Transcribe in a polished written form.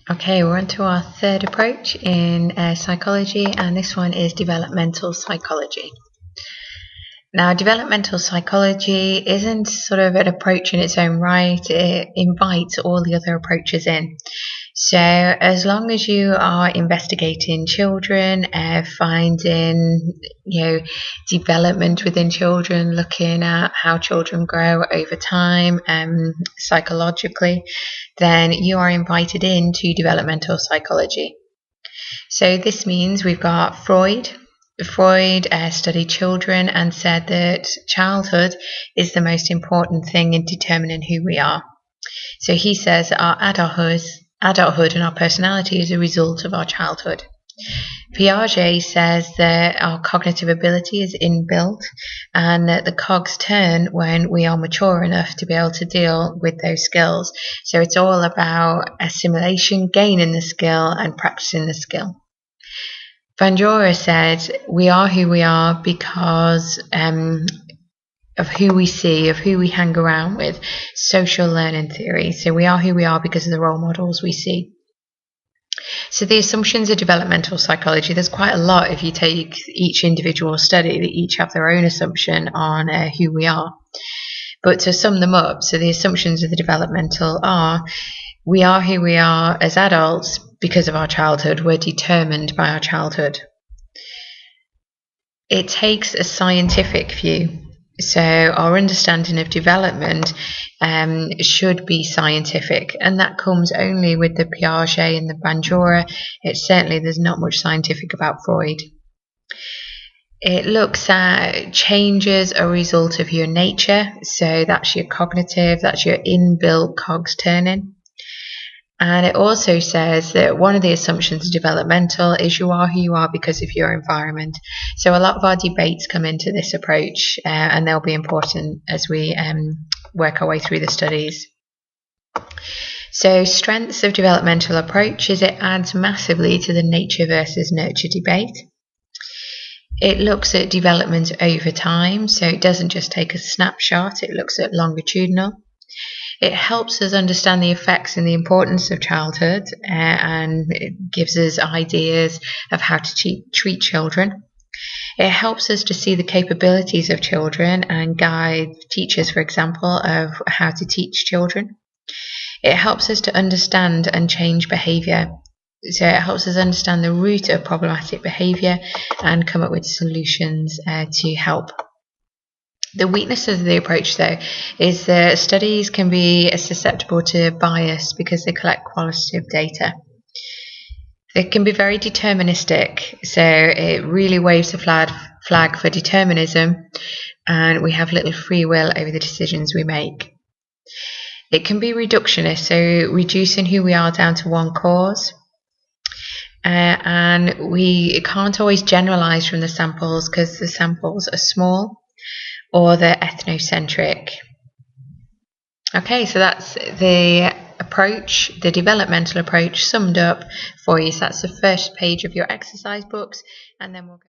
Okay, we're on to our third approach in psychology, and this one is developmental psychology. Now, developmental psychology isn't sort of an approach in its own right, it invites all the other approaches in. So as long as you are investigating children, finding, development within children, looking at how children grow over time, psychologically, then you are invited into developmental psychology. So this means we've got Freud. Freud studied children and said that childhood is the most important thing in determining who we are. So he says that our adulthood and our personality is a result of our childhood. Piaget says that our cognitive ability is inbuilt and that the cogs turn when we are mature enough to be able to deal with those skills. So it's all about assimilation, gaining the skill and practicing the skill. Bandura said we are who we are because of who we see, of who we hang around with, social learning theory. So we are who we are because of the role models we see. So the assumptions of developmental psychology, there's quite a lot if you take each individual study. They each have their own assumption on who we are. But to sum them up, so the assumptions of the developmental are, we are who we are as adults because of our childhood. We're determined by our childhood. It takes a scientific view. So our understanding of development should be scientific, and that comes only with the Piaget and the Bandura. There's not much scientific about Freud. It looks at changes a result of your nature, so that's your cognitive, that's your inbuilt cogs turning. And it also says that one of the assumptions of developmental is you are who you are because of your environment. So a lot of our debates come into this approach, and they'll be important as we work our way through the studies. So strengths of developmental approach is it adds massively to the nature versus nurture debate. It looks at development over time, so it doesn't just take a snapshot, it looks at longitudinal. It helps us understand the effects and the importance of childhood, and it gives us ideas of how to treat children. It helps us to see the capabilities of children and guide teachers, for example, of how to teach children. It helps us to understand and change behaviour. So it helps us understand the root of problematic behaviour and come up with solutions to help. The weakness of the approach, though, is that studies can be susceptible to bias because they collect qualitative data. They can be very deterministic, so it really waves a flag for determinism, and we have little free will over the decisions we make. It can be reductionist, so reducing who we are down to one cause. And we can't always generalise from the samples because the samples are small, or they're ethnocentric. Okay, so that's the approach, the developmental approach summed up for you. So that's the first page of your exercise books, and then we'll go